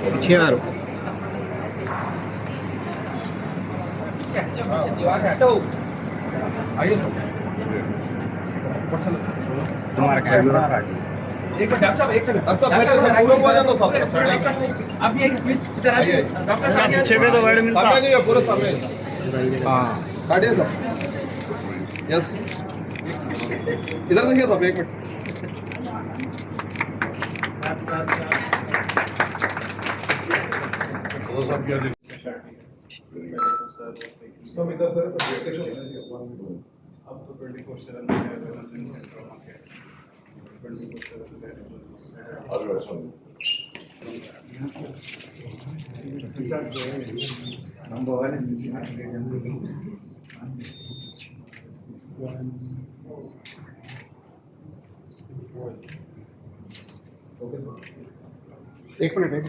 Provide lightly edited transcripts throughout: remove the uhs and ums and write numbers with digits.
पीछे आ रहा तुम्हारा कैमरा एक डॉक्टर साहब एक सेकंड डॉक्टर साहब आप भी एक प्लीज इधर आइए डॉक्टर साहब पीछे पे तो वर्ड मिलता सामने नहीं पूरा सामने हाँ काटिए साहब यस इधर देखिए साहब एक मिनट तो सब क्या सब इधर सर अब तो 24/7 Number one is city agency. Okay sir एक मिनट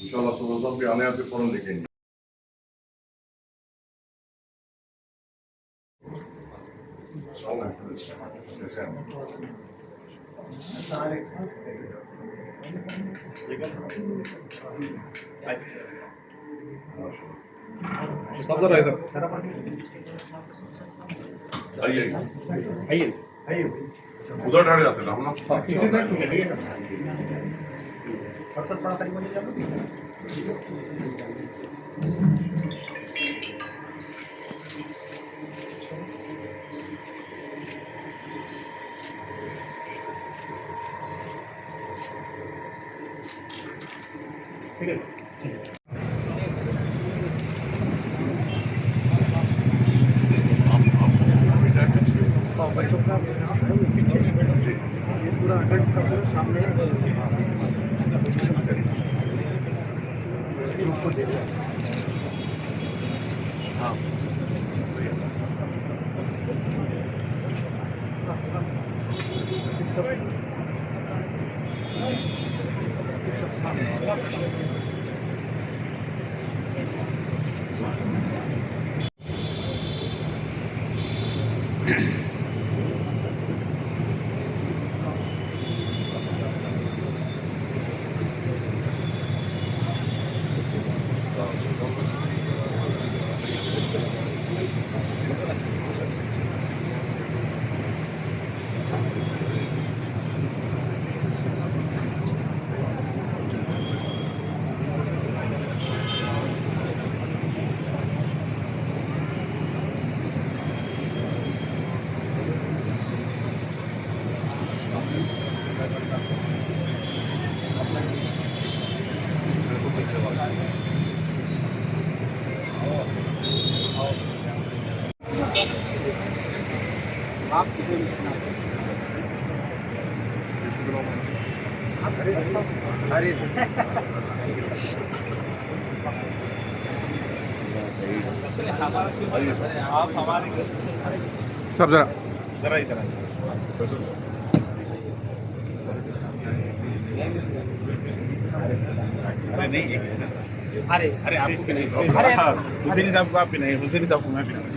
इंशाल्लाह सुबह साहब के आने आते फौरन लिखेंगे सब जरा इधर आइए आइए उधर ठहर जाते ना हम ना ठीक है बच्चों का पीछे ये पूरा अटैक्स का पूरा सामने ग्रुप को दे दो हाँ आप कितने लिखना अरे आप हमारे सब जरा जरा इधर अरे नहीं अरे अरे आप हुसैनी साहब को आप भी नहीं हुसैनी साहब को मैं भी नहीं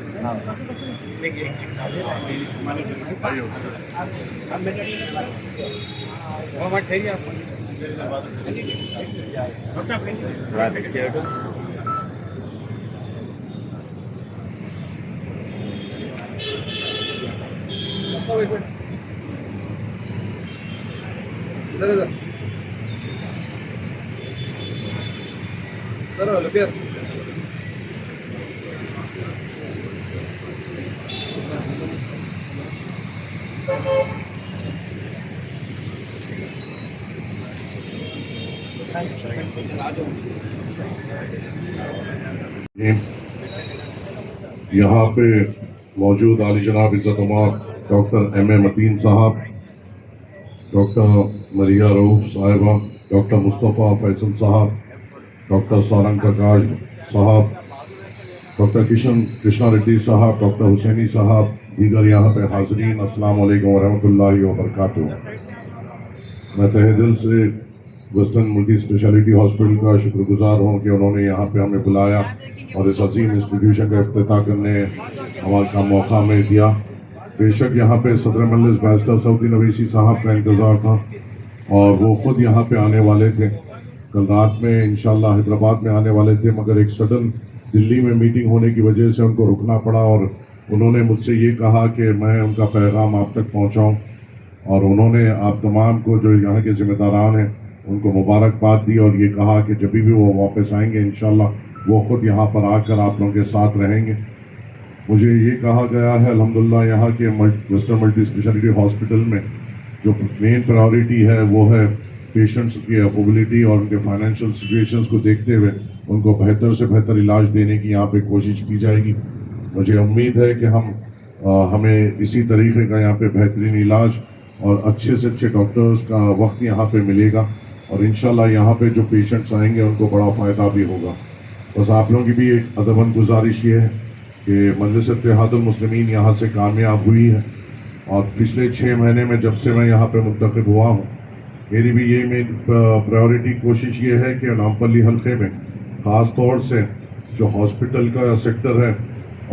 इधर इधर सर लुकियर यहाँ पे मौजूद आली जनाब इज़्ज़त उमर डॉक्टर M.A. मतीन साहब, डॉक्टर मरिया रऊफ साहिबा, डॉक्टर मुस्तफ़ा फैसल साहब, डॉक्टर सारंग प्रकाश साहब, डॉक्टर कृष्णा रेड्डी साहब, डॉक्टर हुसैनी साहब, दीगर यहाँ पे हाज़रीन, अस्सलाम वालेकुम वरहमतुल्लाहि वबरकातुहू। मैं तहे दिल से वेस्टर्न मल्टी स्पेशलिटी हॉस्पिटल का शुक्रगुजार हूँ कि उन्होंने यहाँ पे हमें बुलाया और इस अजीम इंस्टीट्यूशन का इफ्तिताह करने हमारे का मौका हमें दिया। बेशक यहाँ पे सदर मजलिस बैरिस्टर सऊदी नवीसी साहब का इंतज़ार था और वो ख़ुद यहाँ पे आने वाले थे, कल रात में इंशाल्लाह हैदराबाद में आने वाले थे, मगर एक सडन दिल्ली में मीटिंग होने की वजह से उनको रुकना पड़ा और उन्होंने मुझसे ये कहा कि मैं उनका पैगाम आप तक पहुँचाऊँ और उन्होंने आप तमाम को जो यहाँ के ज़िम्मेदारान हैं उनको मुबारकबाद दी और ये कहा कि जब भी वो वापस आएंगे इंशाल्लाह वो ख़ुद यहाँ पर आकर आप लोगों के साथ रहेंगे। मुझे ये कहा गया है अल्हम्दुलिल्लाह यहाँ के वेस्टर्न मल्टी स्पेशलिटी हॉस्पिटल में जो मेन प्रायोरिटी है वो है पेशेंट्स की अफोर्डेबिलिटी और उनके फाइनेंशियल सिचुएशंस को देखते हुए उनको बेहतर से बेहतर इलाज देने की यहाँ पे कोशिश की जाएगी। मुझे उम्मीद है कि हमें इसी तरीके का यहाँ पे बेहतरीन इलाज और अच्छे से अच्छे डॉक्टर्स का वक्त यहाँ पे मिलेगा और इंशाल्लाह यहाँ पे जो पेशेंट्स आएंगे उनको बड़ा फ़ायदा भी होगा। बस आप लोगों की भी एक अदबन गुजारिश ये है कि मजलिस इत्तेहादुल मुस्लिमीन यहाँ से कामयाब हुई है और पिछले 6 महीने में जब से मैं यहाँ पे मुंतखब हुआ हूँ मेरी भी ये मेन प्रायोरिटी कोशिश ये है कि नामपल्ली हल्के में ख़ास तौर से जो हॉस्पिटल का सेक्टर है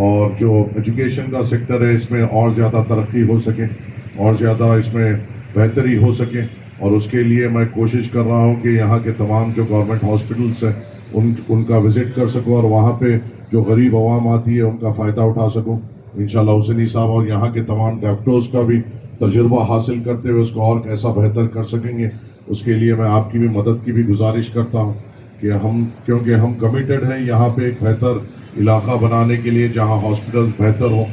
और जो एजुकेशन का सेक्टर है इसमें और ज़्यादा तरक्की हो सके और ज़्यादा इसमें बेहतरी हो सके और उसके लिए मैं कोशिश कर रहा हूँ कि यहाँ के तमाम जो गवर्नमेंट हॉस्पिटल्स हैं उनका विज़िट कर सकूँ और वहाँ पे जो गरीब आवाम आती है उनका फ़ायदा उठा सकूँ इंशाल्लाह। हुसैनी साहब और यहाँ के तमाम डॉक्टर्स का भी तजुर्बा हासिल करते हुए उसको और कैसा बेहतर कर सकेंगे उसके लिए मैं आपकी भी मदद की भी गुजारिश करता हूँ कि क्योंकि हम कमिटेड हैं यहाँ पे एक बेहतर इलाका बनाने के लिए जहाँ हॉस्पिटल्स बेहतर हों,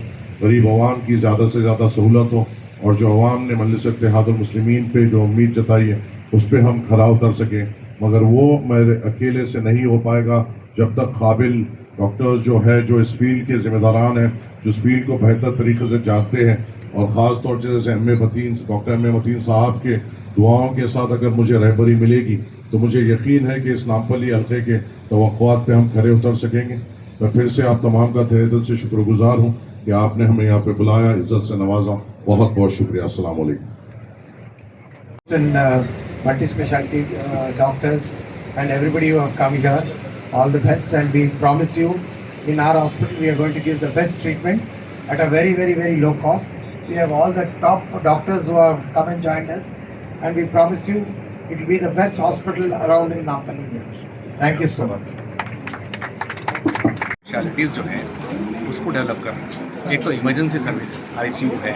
गरीब आवाम की ज़्यादा से ज़्यादा सहूलत हो और जो अवाम ने मजलिस इत्तेहादुल मुस्लिमीन पे जो उम्मीद जताई है उस पर हम खरा उतर सकें, मगर वो मेरे अकेले से नहीं हो पाएगा जब तक काबिल डॉक्टर्स जो है जो इस फील्ड के ज़िम्मेदारान हैं जो इस फील्ड को बेहतर तरीके से जानते हैं और ख़ास तौर से जैसे डॉक्टर M.A. मतीन साहब के दुआओं के साथ अगर मुझे रहबरी मिलेगी तो मुझे यकीन है कि इस नामपल्ली हल्के के तवक्कुआत पे हम खरे उतर सकेंगे। मैं फिर से आप तमाम का तहे दिल से शुक्रगुजार हूँ कि आपने हमें यहाँ पे बुलाया, इज़्ज़त से नवाजा। बहुत बहुत शुक्रिया। अस्सलाम वालेकुम। multi-specialty doctors and everybody who have come here, all the best, and we promise you in our hospital we are going to give the best treatment at a very, very, very low cost. We have all the top doctors who have come and joined us, and we promise you it will be the best hospital around in Nampally here. Thank you so much. Specialities जो हैं उसको develop करना, एक तो emergency services ICU है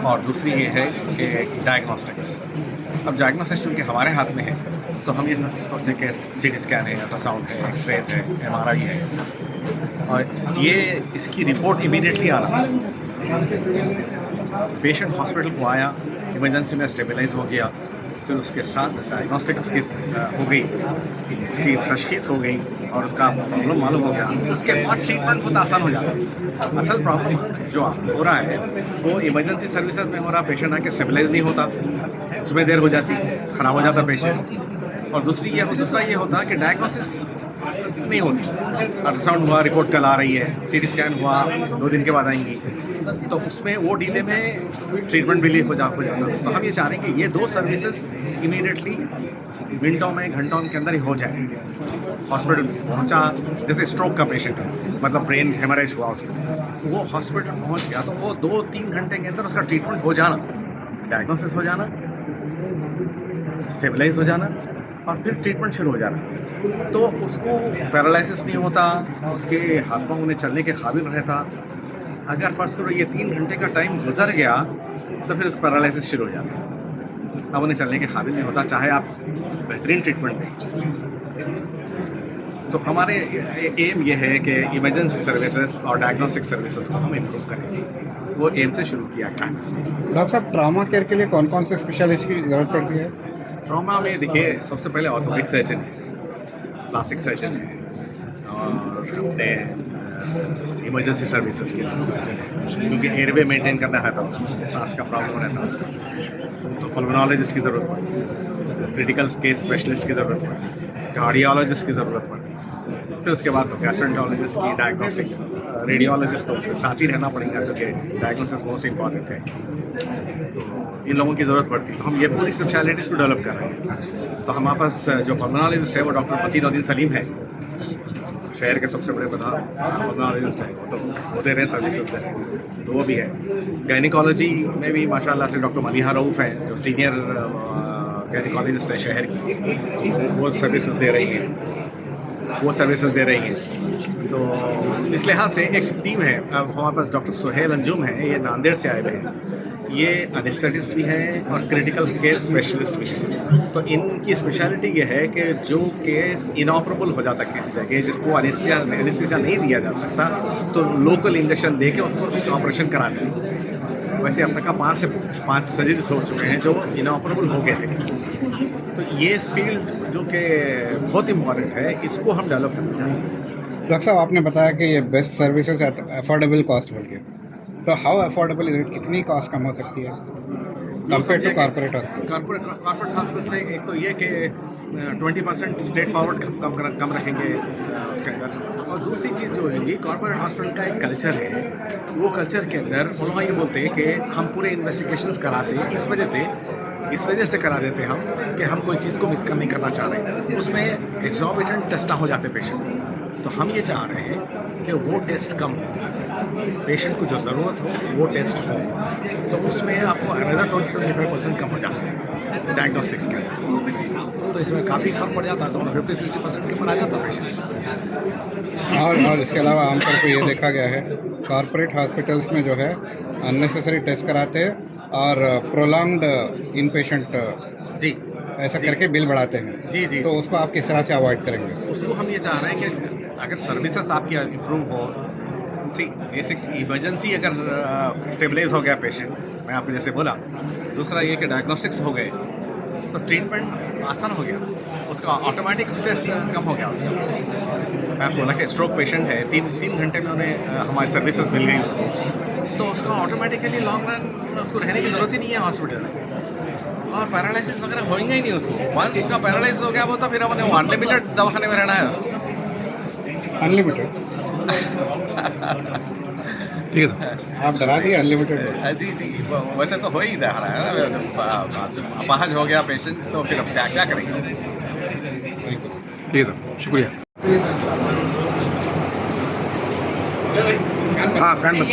और दूसरी ये है कि डायग्नोस्टिक्स। अब डायग्नोस्टिक्स चूँकि हमारे हाथ में है तो हम ये सोचें कि CT स्कैन है, अल्ट्रासाउंड है, एक्सरेज है, MRI है और ये इसकी रिपोर्ट इमीडिएटली आना। पेशेंट हॉस्पिटल को आया, इमरजेंसी में स्टेबलाइज हो गया, फिर उसके साथ डायग्नोस्टिक उसकी हो गई, उसकी तशखीस हो गई और उसका प्रॉब्लम मालूम हो गया, उसके बाद ट्रीटमेंट बहुत आसान हो जाता है। असल प्रॉब्लम जो हो रहा है वो इमरजेंसी सर्विसेज में हो रहा, पेशेंट आके स्टेबलाइज नहीं होता, उसमें देर हो जाती, ख़राब हो जाता पेशेंट। और दूसरा ये होता कि डायग्नोसिस नहीं होती, अल्ट्रासाउंड हुआ, रिपोर्ट कल आ रही है, CT स्कैन हुआ 2 दिन के बाद आएंगी, तो उसमें वो डिले में ट्रीटमेंट भी लेट हो जाता। तो हम ये चाह रहे हैं कि ये 2 सर्विसेज इमीडिएटली मिनटों में, घंटों के अंदर ही हो जाए। हॉस्पिटल पहुंचा, जैसे स्ट्रोक का पेशेंट है, मतलब ब्रेन हेमरेज हुआ उसको, वो हॉस्पिटल पहुंच गया तो वो 2-3 घंटे के अंदर उसका ट्रीटमेंट हो जाना, डायग्नोसिस हो जाना, स्टेबलाइज हो जाना और फिर ट्रीटमेंट शुरू हो जाना। तो उसको पैरालिसिस नहीं होता, उसके हाथ पाँव उन्हें चलने के काबिल रहता। अगर फर्स्ट करो ये 3 घंटे का टाइम गुजर गया तो फिर उसको पैरालिसिस शुरू हो जाता, अब उन्हें चलने के काबिल नहीं होता, चाहे आप बेहतरीन ट्रीटमेंट दें। तो हमारे एम ये है कि इमरजेंसी सर्विसेज और डायग्नोस्टिक सर्विसेज को हम इम्प्रूव करें। वो एम से शुरू किया गया है। डॉक्टर साहब ट्रॉमा केयर के लिए कौन कौन से स्पेशलिस्ट की ज़रूरत पड़ती है? ट्रॉमा में देखिए सबसे पहले ऑर्थोपेडिक सर्जन है, प्लास्टिक सर्जन है और अपने इमरजेंसी सर्विसेज के सर्जन है, क्योंकि एयरवे मेंटेन करना रहता है उसको, सांस का प्रॉब्लम रहता है उसका, तो पल्मोनोलॉजिस्ट की ज़रूरत पड़ती है, क्रिटिकल केयर स्पेशलिस्ट की ज़रूरत पड़ती है, कार्डियोलॉजिस्ट की ज़रूरत पड़ती है, फिर उसके बाद तो गैस्ट्रोएंटरोलॉजिस्ट की, डायग्नोस्टिक रेडियोलॉजिस्ट तो उसके साथ ही रहना पड़ेगा, जो कि डायग्नोसिस मोस्ट इंपॉर्टेंट है। तो इन लोगों की ज़रूरत पड़ती है, तो हम ये पूरी स्पेशलिटीज़ को डेवलप कर रहे हैं। तो हमारे पास जो पल्मोनोलॉजिस्ट है वो डॉक्टर मतीन सलीम है, शहर के सबसे बड़े पल्मोनोलॉजिस्ट हैं, तो वो दे रहे हैं सर्विसेज दे रहे हैं, तो वो भी है। गायनिकोलॉजी में भी माशाल्लाह से डॉक्टर मलिहा रऊफ़ हैं, जो सीनियर गायनिकोलॉजिस्ट हैं शहर की, वो सर्विसेज दे रही हैं, वो सर्विसेज दे रही हैं। तो इस लिहाज से एक टीम है। अब हमारे पास डॉक्टर सुहेल अंजुम है, ये नांदेड़ से आए हुए हैं, ये एनेस्थेटिस्ट भी हैं और क्रिटिकल केयर स्पेशलिस्ट भी हैं। तो इनकी स्पेशलिटी ये है कि जो केस इनऑपरेबल हो जाता है किसी जगह, जिसको एनेस्थीसिया नहीं दिया जा सकता, तो लोकल इंजेक्शन दे के उनको उसका ऑपरेशन करा दें। वैसे अब तक का 5 से 5 सर्जरीज हो चुके हैं जो इनऑपरेबल हो गए थे केसेस। तो ये फील्ड जो कि बहुत इंपॉर्टेंट है, इसको हम डेवलप करना चाहते हैं। डॉक्टर साहब आपने बताया कि ये best services at affordable cost बोल के, तो हाउ अफोर्डेबल इज इट? कितनी कॉस्ट कम हो सकती है compare to corporate hospital? Corporate hospital से एक तो ये कि 20% स्ट्रेट फॉरवर्ड कम रखेंगे उसके अंदर, और दूसरी चीज़ जो होगी, कॉर्पोरेट हॉस्पिटल का एक कल्चर है, वो कल्चर के अंदर उन्होंने ये बोलते हैं कि हम पूरे इन्वेस्टिगेशंस कराते हैं, इस वजह से करा देते हैं हम कि हम कोई चीज़ को मिस नहीं करना चाह रहे हैं। उसमें एग्जॉर्बिटेंट टेस्ट हो जाते पेशेंट, तो हम ये चाह रहे हैं कि वो टेस्ट कम हो, पेशेंट को जो ज़रूरत हो वो टेस्ट हो, तो उसमें आपको अनदर 20-25% कम हो जाता है डायग्नोस्टिक्स के अंदर। तो इसमें काफ़ी फर्क पड़ जाता है, तो 50-60% के ऊपर आ जाता है पेशेंट। और इसके अलावा आमतौर पर ये देखा गया है कॉर्पोरेट हॉस्पिटल्स में जो है अननेसेसरी टेस्ट कराते हैं और प्रोलॉन्ग्ड इन पेशेंट जी ऐसा करके बिल बढ़ाते हैं। जी तो उसको आप किस तरह से अवॉइड करेंगे? उसको हम ये चाह रहे हैं कि अगर सर्विसेज आपकी इम्प्रूव हो, जैसे इमरजेंसी अगर स्टेबलाइज हो गया पेशेंट, मैं आपको जैसे बोला, दूसरा ये कि डायग्नोस्टिक्स हो गए तो ट्रीटमेंट आसान हो गया, उसका ऑटोमेटिक स्ट्रेस कम हो गया उसका। मैं आपको बोला कि स्ट्रोक पेशेंट है, 3 घंटे में उन्हें हमारी सर्विसेज मिल गई उसको, तो उसका ऑटोमेटिकली लॉन्ग रन उसको रहने की ज़रूरत ही नहीं है हॉस्पिटल में, और पैरालिसिस वगैरह होएंगे ही नहीं उसको। वंस उसका पैरालाइज हो गया वो, तो फिर अपने अनलिमिटेड दवाखाने में रहना है। अनलिमिटेड? ठीक है सर। आप डरा दिए अनलिमिटेड। जी वैसे तो हो ही रहा है ना, अपाहज हो गया पेशेंट, तो फिर अब क्या करेंगे। ठीक है सर, शुक्रिया। हाँ, फैन बंद।